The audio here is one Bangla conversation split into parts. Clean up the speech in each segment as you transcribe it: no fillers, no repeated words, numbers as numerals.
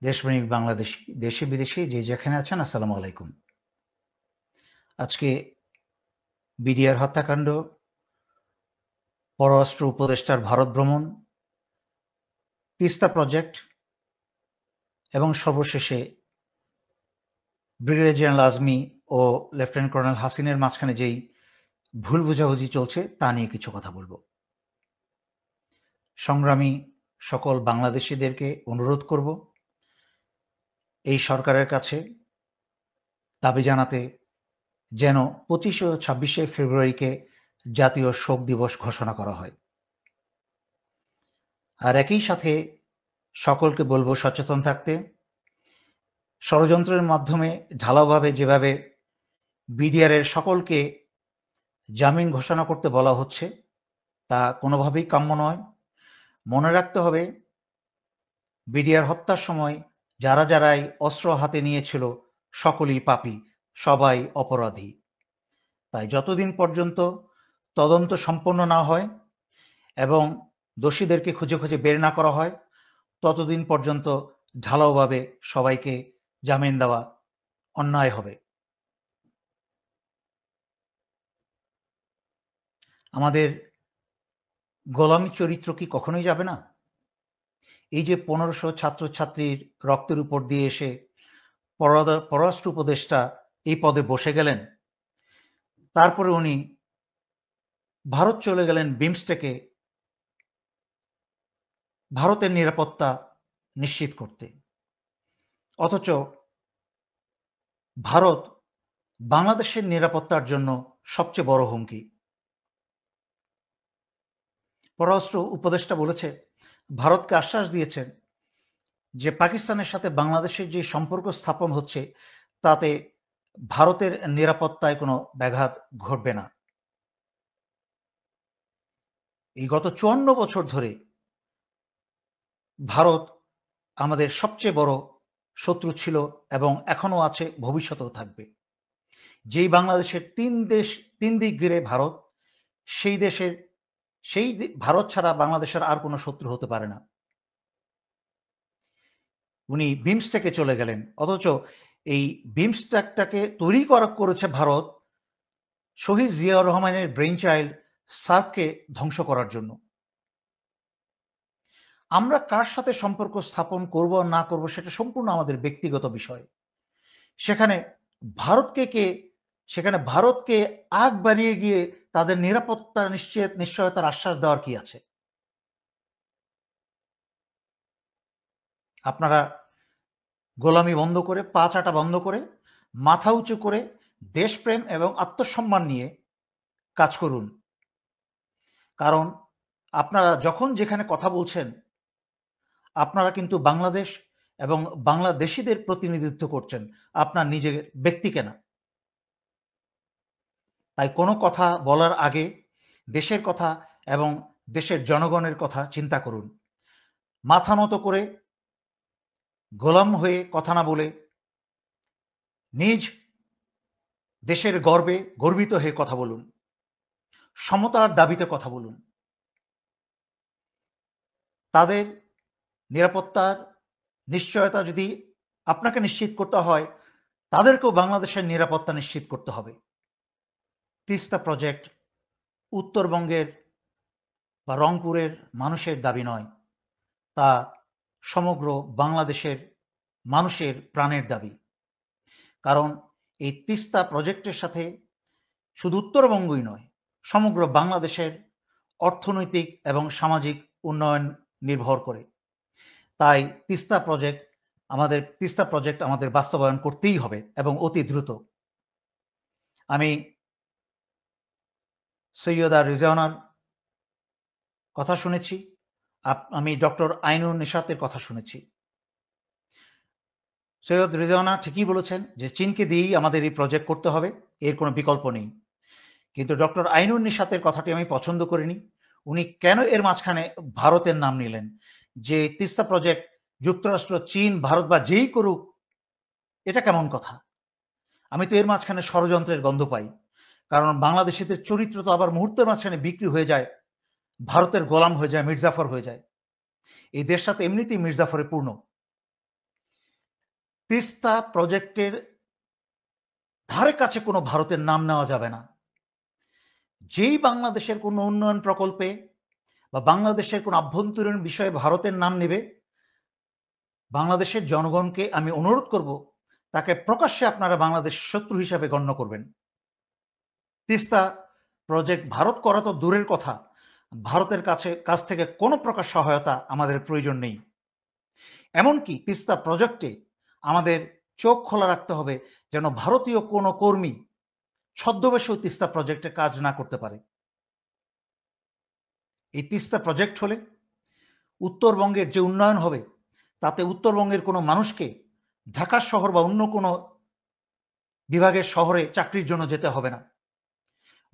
দেশপ্রেমিক বাংলাদেশী, দেশে বিদেশে যে যেখানে আছেন, আসসালামু আলাইকুম। আজকে বিডিআর হত্যাকাণ্ড, পররাষ্ট্র উপদেষ্টার ভারত ভ্রমণ, তিস্তা প্রজেক্ট এবং সর্বশেষে ব্রিগেডিয়ার জেনারেল আজমি ও লেফটেন্যান্ট কর্নেল হাসিনের মাঝখানে যেই ভুল বোঝাবুঝি চলছে তা নিয়ে কিছু কথা বলবো। সংগ্রামী সকল বাংলাদেশিদেরকে অনুরোধ করব এই সরকারের কাছে দাবি জানাতে যেন 25 ও 26শে ফেব্রুয়ারিকে জাতীয় শোক দিবস ঘোষণা করা হয়। আর একই সাথে সকলকে বলবো সচেতন থাকতে। ষড়যন্ত্রের মাধ্যমে ঢালাওভাবে যেভাবে বিডিআরের সকলকে জামিন ঘোষণা করতে বলা হচ্ছে তা কোনোভাবেই কাম্য নয়। মনে রাখতে হবে, বিডিআর হত্যার সময় যারাই অস্ত্র হাতে নিয়েছিল সকলেই পাপী, সবাই অপরাধী। তাই যতদিন পর্যন্ত তদন্ত সম্পন্ন না হয় এবং দোষীদেরকে খুঁজে খুঁজে বের না করা হয়, ততদিন পর্যন্ত ঢালাওভাবে সবাইকে জামিন দেওয়া অন্যায় হবে। আমাদের গোলামী চরিত্র কি কখনোই যাবে না? এই যে 1500 ছাত্রছাত্রীর রক্তের উপর দিয়ে এসে পররাষ্ট্র উপদেষ্টা এই পদে বসে গেলেন, তারপরে উনি ভারত চলে গেলেন বিমস্টেকে ভারতের নিরাপত্তা নিশ্চিত করতে। অথচ ভারত বাংলাদেশের নিরাপত্তার জন্য সবচেয়ে বড় হুমকি। পররাষ্ট্র উপদেষ্টা বলেছে, ভারতকে আশ্বাস দিয়েছেন যে পাকিস্তানের সাথে বাংলাদেশের যে সম্পর্ক স্থাপন হচ্ছে তাতে ভারতের নিরাপত্তায় কোনো ব্যাঘাত ঘটবে না। এই গত 54 বছর ধরে ভারত আমাদের সবচেয়ে বড় শত্রু ছিল এবং এখনো আছে, ভবিষ্যতেও থাকবে। যেই বাংলাদেশের তিন দিক ঘিরে ভারত, সেই ভারত ছাড়া বাংলাদেশের আর কোনো শত্রু হতে পারে না। উনি বিমস্টেকে চলে গেলেন, অথচ এই বিমস্টেকটাকে তৈরি করেছে ভারত শহীদ জিয়াউর রহমানের ব্রেইন চাইল্ড সার্ককে ধ্বংস করার জন্য। আমরা কার সাথে সম্পর্ক স্থাপন করব না করব সেটা সম্পূর্ণ আমাদের ব্যক্তিগত বিষয়। সেখানে ভারতকে আগ বাড়িয়ে গিয়ে তাদের নিরাপত্তার নিশ্চয়তার আশ্বাস দেওয়ার কি আছে? আপনারা গোলামি বন্ধ করে, পা চাটা বন্ধ করে, মাথা উঁচু করে দেশপ্রেম এবং আত্মসম্মান নিয়ে কাজ করুন। কারণ আপনারা যখন যেখানে কথা বলছেন, আপনারা কিন্তু বাংলাদেশ এবং বাংলাদেশিদের প্রতিনিধিত্ব করছেন, আপনার নিজের ব্যক্তিকে না। তাই কোনো কথা বলার আগে দেশের কথা এবং দেশের জনগণের কথা চিন্তা করুন। মাথা নত করে, গোলাম হয়ে কথা না বলে নিজ দেশের গর্বে গর্বিত হয়ে কথা বলুন। সমতার দাবিতে কথা বলুন। তাদের নিরাপত্তার নিশ্চয়তা যদি আপনাকে নিশ্চিত করতে হয়, তাদেরকেও বাংলাদেশের নিরাপত্তা নিশ্চিত করতে হবে। তিস্তা প্রজেক্ট উত্তরবঙ্গের বা রংপুরের মানুষের দাবি নয়, তা সমগ্র বাংলাদেশের মানুষের প্রাণের দাবি। কারণ এই তিস্তা প্রজেক্টের সাথে শুধু উত্তরবঙ্গই নয়, সমগ্র বাংলাদেশের অর্থনৈতিক এবং সামাজিক উন্নয়ন নির্ভর করে। তাই তিস্তা প্রজেক্ট আমাদের বাস্তবায়ন করতেই হবে এবং অতি দ্রুত। আমি সৈয়দা রিজওয়ানার কথা শুনেছি, আমি ডক্টর আইনুন নিশাতের কথা শুনেছি। সৈয়দ রিজওয়ানা ঠিকই বলেছেন যে চীনকে দিয়েই আমাদের এই প্রজেক্ট করতে হবে, এর কোনো বিকল্প নেই। কিন্তু ডক্টর আইনুন নিশাতের কথাটি আমি পছন্দ করিনি। উনি কেন এর মাঝখানে ভারতের নাম নিলেন? যে তিস্তা প্রজেক্ট যুক্তরাষ্ট্র, চীন, ভারত বা যেই করুক, এটা কেমন কথা? আমি তো এর মাঝখানে ষড়যন্ত্রের গন্ধ পাই। কারণ বাংলাদেশিদের চরিত্র তো আবার মুহূর্তের মাঝখানে বিক্রি হয়ে যায়, ভারতের গোলাম হয়ে যায়, মির্জাফর হয়ে যায়। এই দেশটা তো এমনিতেই মির্জাফরে পূর্ণ। তিস্তা প্রজেক্টের ধারে কাছে কোনো ভারতের নাম নেওয়া যাবে না। যেই বাংলাদেশের কোনো উন্নয়ন প্রকল্পে বা বাংলাদেশের কোনো আভ্যন্তরীণ বিষয়ে ভারতের নাম নেবে, বাংলাদেশের জনগণকে আমি অনুরোধ করব তাকে প্রকাশ্যে আপনারা বাংলাদেশ শত্রু হিসাবে গণ্য করবেন। তিস্তা প্রজেক্ট ভারত করা তো দূরের কথা, ভারতের কাছ থেকে কোনো প্রকার সহায়তা আমাদের প্রয়োজন নেই। এমনকি তিস্তা প্রজেক্টে আমাদের চোখ খোলা রাখতে হবে যেন ভারতীয় কোনো কর্মী ছদ্মবেশেও তিস্তা প্রজেক্টে কাজ না করতে পারে। এই তিস্তা প্রজেক্ট হলে উত্তরবঙ্গের যে উন্নয়ন হবে তাতে উত্তরবঙ্গের কোনো মানুষকে ঢাকা শহর বা অন্য কোনো বিভাগের শহরে চাকরির জন্য যেতে হবে না,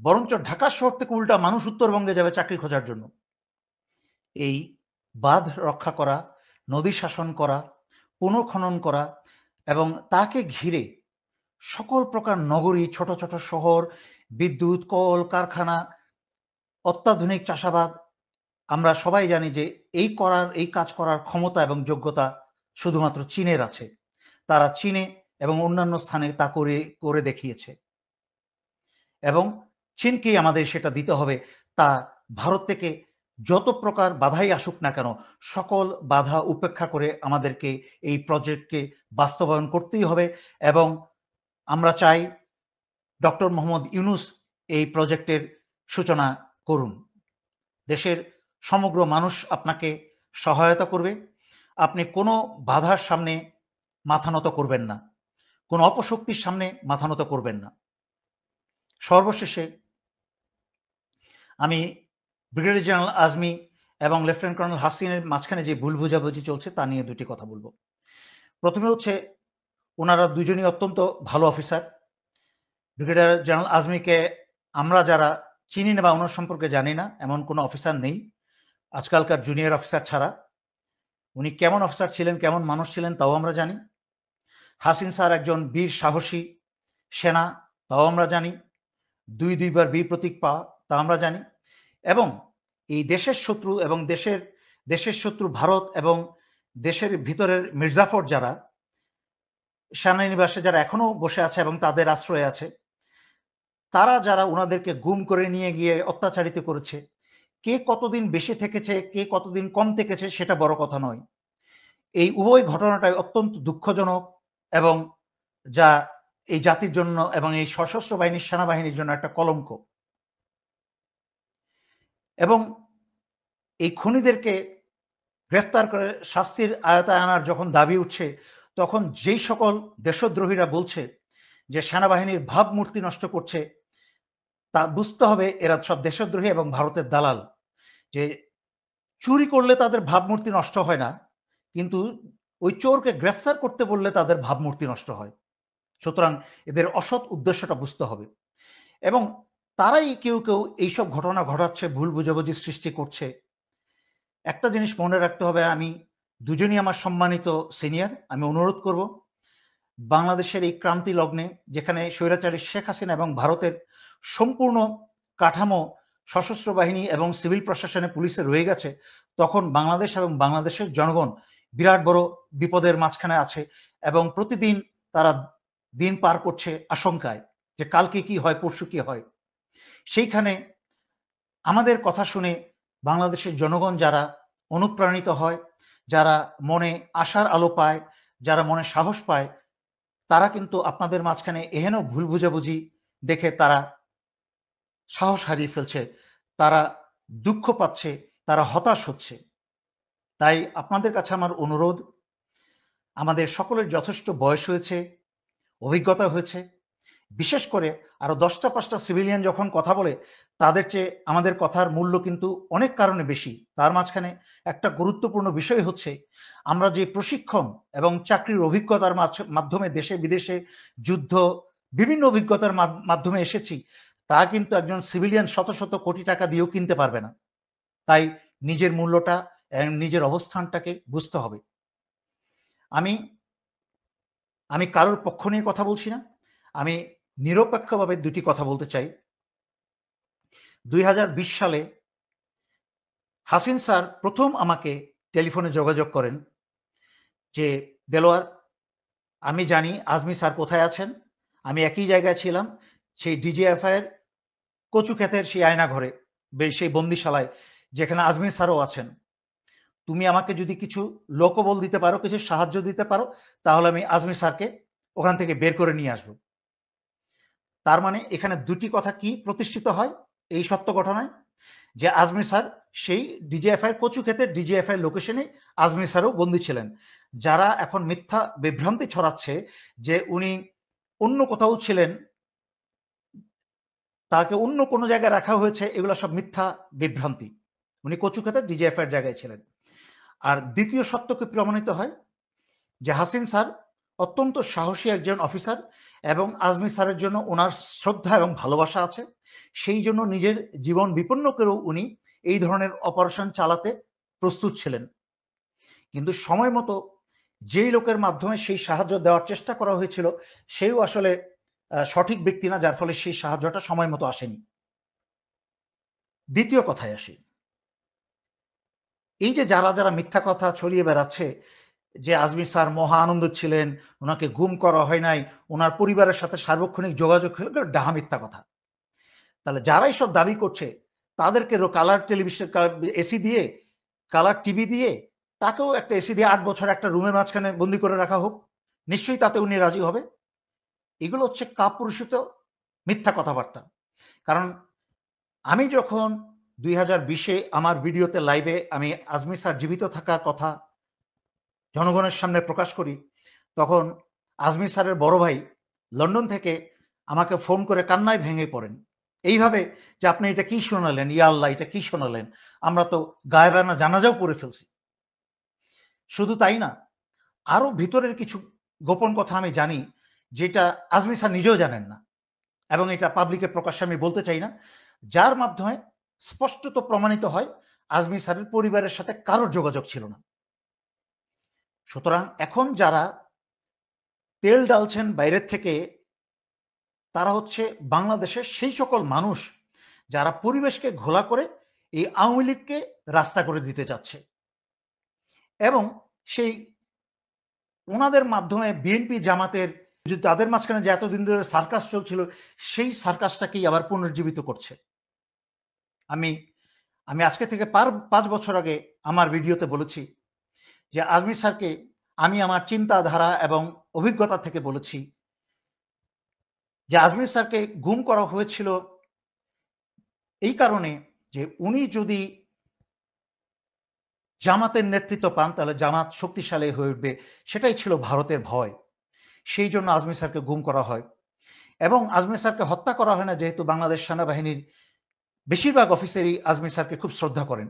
বরঞ্চ ঢাকা শহর থেকে উল্টা মানুষ উত্তরবঙ্গে যাবে চাকরি খোঁজার জন্য। এই বাঁধ রক্ষা করা, নদী শাসন করা, পুনঃখনন করা এবং তাকে ঘিরে সকল প্রকার নগরী, ছোট ছোট শহর, বিদ্যুৎ, কল কারখানা, অত্যাধুনিক চাষাবাদ, আমরা সবাই জানি যে এই কাজ করার ক্ষমতা এবং যোগ্যতা শুধুমাত্র চীনের আছে। তারা চীনে এবং অন্যান্য স্থানে তা করে দেখিয়েছে এবং চীনকেই আমাদের সেটা দিতে হবে। তা ভারত থেকে যত প্রকার বাধাই আসুক না কেন, সকল বাধা উপেক্ষা করে আমাদেরকে এই প্রজেক্টকে বাস্তবায়ন করতেই হবে এবং আমরা চাই ডক্টর মোহাম্মদ ইউনূস এই প্রজেক্টের সূচনা করুন। দেশের সমগ্র মানুষ আপনাকে সহায়তা করবে। আপনি কোনো বাধার সামনে মাথা নত করবেন না, কোনো অপশক্তির সামনে মাথা নত করবেন না। সর্বশেষে আমি ব্রিগেডিয়ার জেনারেল আজমি এবং লেফটেন্যান্ট কর্নেল হাসিনের মাঝখানে যে ভুল বোঝাবুঝি চলছে তা নিয়ে দুটি কথা বলবো। প্রথমে হচ্ছে, ওনারা দুজনই অত্যন্ত ভালো অফিসার। ব্রিগেডিয়ার জেনারেল আজমিকে আমরা যারা চিনি না বা ওনার সম্পর্কে জানি না এমন কোনো অফিসার নেই আজকালকার জুনিয়র অফিসার ছাড়া। উনি কেমন অফিসার ছিলেন, কেমন মানুষ ছিলেন তাও আমরা জানি। হাসিন স্যার একজন বীর সাহসী সেনা, তাও আমরা জানি। দুইবার বীর প্রতীক পাওয়া, তা আমরা জানি। এবং এই দেশের শত্রু এবং দেশের শত্রু ভারত এবং দেশের ভিতরের মির্জাফর যারা সেনানিবাসে যারা এখনো বসে আছে এবং তাদের আশ্রয়ে আছে, তারা যারা ওনাদেরকে গুম করে নিয়ে গিয়ে অত্যাচারিত করেছে, কে কতদিন বেশি থেকেছে, কে কতদিন কম থেকেছে সেটা বড় কথা নয়। এই উভয় ঘটনাটাই অত্যন্ত দুঃখজনক এবং যা এই জাতির জন্য এবং এই সশস্ত্র বাহিনীর সেনাবাহিনীর জন্য একটা কলঙ্ক। এবং এই খুনিদেরকে গ্রেফতার করে শাস্তির আয়তায় আনার যখন দাবি উঠছে, তখন যেই সকল দেশদ্রোহীরা বলছে যে সেনাবাহিনীর ভাবমূর্তি নষ্ট করছে, তা বুঝতে হবে এরা সব দেশদ্রোহী এবং ভারতের দালাল। যে চুরি করলে তাদের ভাবমূর্তি নষ্ট হয় না, কিন্তু ওই চোরকে গ্রেফতার করতে বললে তাদের ভাবমূর্তি নষ্ট হয়। সুতরাং এদের অসৎ উদ্দেশ্যটা বুঝতে হবে এবং তারাই কেউ এইসব ঘটনা ঘটাচ্ছে, ভুল বুঝাবুঝি সৃষ্টি করছে। একটা জিনিস মনে রাখতে হবে, আমি দুজনই আমার সম্মানিত সিনিয়র, আমি অনুরোধ করব বাংলাদেশের এই ক্রান্তি লগ্নে যেখানে স্বৈরাচারী শেখ হাসিনা এবং ভারতের সম্পূর্ণ কাঠামো সশস্ত্র বাহিনী এবং সিভিল প্রশাসনে পুলিশে রয়ে গেছে, তখন বাংলাদেশ এবং বাংলাদেশের জনগণ বিরাট বড় বিপদের মাঝখানে আছে এবং প্রতিদিন তারা দিন পার করছে আশঙ্কায় যে কালকে কি হয়, পরশু কি হয়। সেইখানে আমাদের কথা শুনে বাংলাদেশের জনগণ যারা অনুপ্রাণিত হয়, যারা মনে আশার আলো পায়, যারা মনে সাহস পায়, তারা কিন্তু আপনাদের মাঝখানে এহেন ভুল বুঝাবুঝি দেখে তারা সাহস হারিয়ে ফেলছে, তারা দুঃখ পাচ্ছে, তারা হতাশ হচ্ছে। তাই আপনাদের কাছে আমার অনুরোধ, আমাদের সকলের যথেষ্ট বয়স হয়েছে, অভিজ্ঞতা হয়েছে। বিশেষ করে আরো 10টা-5টা সিভিলিয়ান যখন কথা বলে, তাদের চেয়ে আমাদের কথার মূল্য কিন্তু অনেক কারণে বেশি। তার মাঝখানে একটা গুরুত্বপূর্ণ বিষয় হচ্ছে, আমরা যে প্রশিক্ষণ এবং চাকরির অভিজ্ঞতার মাধ্যমে দেশে বিদেশে যুদ্ধ বিভিন্ন অভিজ্ঞতার মাধ্যমে এসেছি, তা কিন্তু একজন সিভিলিয়ান শত শত কোটি টাকা দিয়েও কিনতে পারবে না। তাই নিজের মূল্যটা এবং নিজের অবস্থানটাকে বুঝতে হবে। আমি কারোর পক্ষ নিয়ে কথা বলছি না, আমি নিরপেক্ষভাবে দুটি কথা বলতে চাই। 2020 সালে হাসিন স্যার প্রথম আমাকে টেলিফোনে যোগাযোগ করেন যে, দেলোয়ার, আমি জানি আজমি স্যার কোথায় আছেন। আমি একই জায়গায় ছিলাম, সেই ডিজিএফআই এর কচুক্ষেতের সেই আয়নাঘরে, সেই বন্দিশালায়, যেখানে আজমি স্যারও আছেন। তুমি আমাকে যদি কিছু লোকবল দিতে পারো, কিছু সাহায্য দিতে পারো, তাহলে আমি আজমি স্যারকে ওখান থেকে বের করে নিয়ে আসবো। তার মানে এখানে দুটি কথা কি প্রতিষ্ঠিত হয় এই সত্য ঘটনায়, যে আজমি স্যার সেই ডিজিএফআই কচুক্ষেতের ডিজিএফআই লোকেশনে আজমি স্যারও বন্দী ছিলেন। যারা এখন মিথ্যা বিভ্রান্তি ছড়াচ্ছে যে উনি অন্য কোথাও ছিলেন, তাকে অন্য কোনো জায়গায় রাখা হয়েছে, এগুলো সব মিথ্যা বিভ্রান্তি। উনি কচুক্ষেতের ডিজিএফআই এর জায়গায় ছিলেন। আর দ্বিতীয় সত্যকে প্রমাণিত হয় যে হাসিন স্যার অত্যন্ত সাহসী একজন অফিসার এবং আজমি স্যারের জন্য ওনার শ্রদ্ধা এবং ভালোবাসা আছে। সেই জন্য নিজের জীবন বিপন্ন করেও উনি এই ধরনের অপারেশন চালাতে প্রস্তুত ছিলেন। কিন্তু সময় মতো যেই লোকের মাধ্যমে সেই সাহায্য দেওয়ার চেষ্টা করা হয়েছিল, সেও আসলে সঠিক ব্যক্তি না, যার ফলে সেই সাহায্যটা সময় মতো আসেনি। দ্বিতীয় কথায় আসি, এই যে যারা যারা মিথ্যা কথা ছড়িয়ে বেড়াচ্ছে যে আজমি স্যার মহা আনন্দ ছিলেন, ওনাকে গুম করা হয় নাই, ওনার পরিবারের সাথে সার্বক্ষণিক যোগাযোগ হলো, ডাহা মিথ্যা কথা। তাহলে যারা এইসব দাবি করছে তাদেরকে কালার টেলিভিশন, এসি দিয়ে, কালার টিভি দিয়ে, তাকেও একটা এসি দিয়ে 8 বছর একটা রুমের মাঝখানে বন্দি করে রাখা হোক, নিশ্চয়ই তাতে উনি রাজি হবে। এগুলো হচ্ছে কাপুরুষিত মিথ্যা কথাবার্তা। কারণ আমি যখন 2020-এ আমার ভিডিওতে লাইভে আমি আজমি স্যার জীবিত থাকার কথা জনগণের সামনে প্রকাশ করি, তখন আজমি স্যারের বড় ভাই লন্ডন থেকে আমাকে ফোন করে কান্নায় ভেঙে পড়েন, এইভাবে যে আপনি এটা কি শোনালেন, ইয়া আল্লাহ, এটা কি শোনালেন, আমরা তো গায়েবানা জানাজাও করে ফেলছি। শুধু তাই না, আরো ভিতরের কিছু গোপন কথা আমি জানি, যেটা আজমি স্যার নিজেও জানেন না, এবং এটা পাবলিকে প্রকাশ্যে আমি বলতে চাই না, যার মাধ্যমে স্পষ্টত প্রমাণিত হয় আজমি স্যারের পরিবারের সাথে কারোর যোগাযোগ ছিল না। সুতরাং এখন যারা তেল ডালছেন বাইরের থেকে, তারা হচ্ছে বাংলাদেশের সেই সকল মানুষ যারা পরিবেশকে ঘোলা করে এই আওয়ামী লীগকে রাস্তা করে দিতে চাচ্ছে, এবং সেই ওনাদের মাধ্যমে বিএনপি জামাতের তাদের মাঝখানে যে এতদিন ধরে সার্কাস চলছিল, সেই সার্কাসটাকেই আবার পুনর্জীবিত করছে। আমি আমি আজকে থেকে 5 বছর আগে আমার ভিডিওতে বলেছি যে আজমি স্যারকে আমি আমার চিন্তাধারা এবং অভিজ্ঞতা থেকে বলেছি যে আজমি স্যারকে গুম করা হয়েছিল এই কারণে যে উনি যদি জামাতের নেতৃত্ব পান তাহলে জামাত শক্তিশালী হয়ে উঠবে, সেটাই ছিল ভারতের ভয়। সেই জন্য আজমি স্যারকে গুম করা হয়, এবং আজমি স্যারকে হত্যা করা হয় না, যেহেতু বাংলাদেশ সেনাবাহিনীর বেশিরভাগ অফিসারই আজমি স্যারকে খুব শ্রদ্ধা করেন।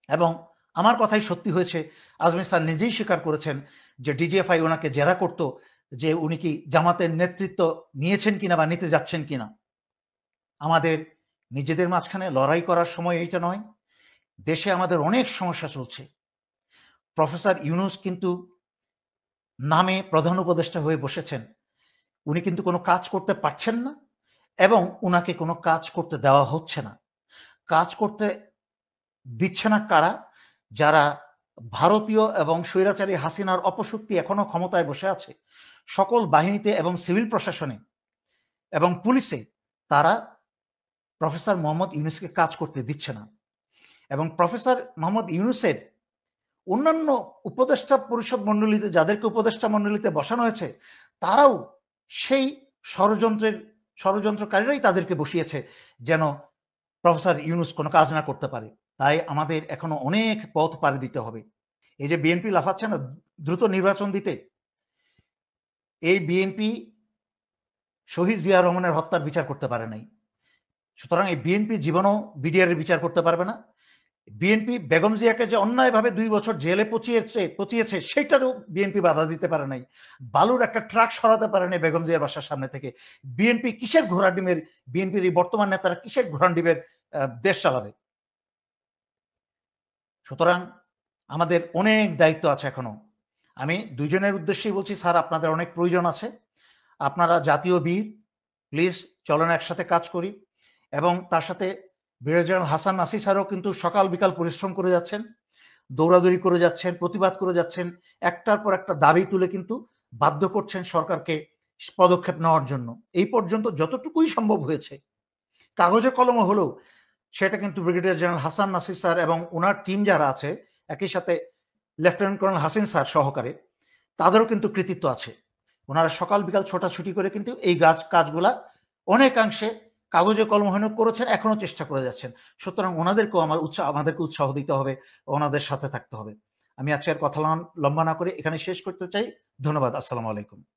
এবং আমার কথাই সত্যি হয়েছে, আজমি স্যার নিজেই স্বীকার করেছেন যে ডিজিএফআই ওনাকে জেরা করত যে উনি কি জামাতের নেতৃত্ব নিয়েছেন কিনা বা নিতে যাচ্ছেন কিনা। আমাদের নিজেদের মাঝখানে লড়াই করার সময় এইটা নয়। দেশে আমাদের অনেক সমস্যা চলছে। প্রফেসর ইউনূস কিন্তু নামে প্রধান উপদেষ্টা হয়ে বসেছেন, উনি কিন্তু কোনো কাজ করতে পারছেন না, এবং উনাকে কোনো কাজ করতে দেওয়া হচ্ছে না। কাজ করতে দিচ্ছে না কারা? যারা ভারতীয় এবং স্বৈরাচারী হাসিনার অপশক্তি এখনো ক্ষমতায় বসে আছে, সকল বাহিনীতে এবং সিভিল প্রশাসনে এবং পুলিশে তারা প্রফেসর মোহাম্মদ ইউনূসকে কাজ করতে দিচ্ছে না। এবং প্রফেসর মোহাম্মদ ইউনূসের অন্যান্য উপদেষ্টা পরিষদ মণ্ডলীতে, যাদেরকে উপদেষ্টা মণ্ডলীতে বসানো হয়েছে, তারাও সেই ষড়যন্ত্রকারীরাই তাদেরকে বসিয়েছে যেন প্রফেসর ইউনূস কোনো কাজ না করতে পারে। তাই আমাদের এখনো অনেক পথ পাড়ি দিতে হবে। এই যে বিএনপি লাফাচ্ছে না দ্রুত নির্বাচন দিতে, এই বিএনপি শহীদ জিয়া রহমানের হত্যার বিচার করতে পারে নাই, সুতরাং এই বিএনপি জীবনও বিডিআরের বিচার করতে পারবে না। বিএনপি বেগম জিয়াকে যে অন্যায়ভাবে 2 বছর জেলে পচিয়েছে সেটারও বিএনপি বাধা দিতে পারে নাই। বালুর একটা ট্রাক সরাতে পারে নাই বেগম জিয়ার বাসার সামনে থেকে। বিএনপি কিসের ঘোড়া ডিমের, বিএনপির এই বর্তমান নেতারা কিসের ঘোড়া ডিমের দেশ চালাবে? সুতরাং আমাদের অনেক দায়িত্ব আছে এখনো। আমি দুজনের উদ্দেশ্যেই বলছি, স্যার আপনাদের অনেক প্রয়োজন আছে, আপনারা জাতীয় বীর, প্লিজ চলেন একসাথে কাজ করি। এবং তার সাথে ব্রিগেডিয়ার জেনারেল হাসান নাসির স্যারও কিন্তু সকাল বিকাল পরিশ্রম করে যাচ্ছেন। দৌড়াদৌড়ি করে যাচ্ছেন, প্রতিবাদ করে যাচ্ছেন, একটার পর একটা দাবি তুলে কিন্তু বাধ্য করছেন সরকারকে পদক্ষেপ নেওয়ার জন্য। এই পর্যন্ত যতটুকুই সম্ভব হয়েছে কাগজে কলমে হলেও সেটা কিন্তু brigadier general Hasan Nasir sir এবং ওনার টিম যারা আছে, একই সাথে লেফটেন্যান্ট কর্নেল হাসিন স্যার সহকারে, তাদেরও কিন্তু কৃতিত্ব আছে। ওনারা সকাল বিকাল ছোটাছুটি করে কিন্তু এই কাজগুলা অনেকাংশে কাগজে কলমে করেছেন, এখনো চেষ্টা করে যাচ্ছেন। সুতরাং ওনাদেরকেও আমাদেরকে উৎসাহ দিতে হবে, ওনাদের সাথে থাকতে হবে। আমি আজকে আর কথা লম্বা না করে এখানে শেষ করতে চাই। ধন্যবাদ। আসসালামু আলাইকুম।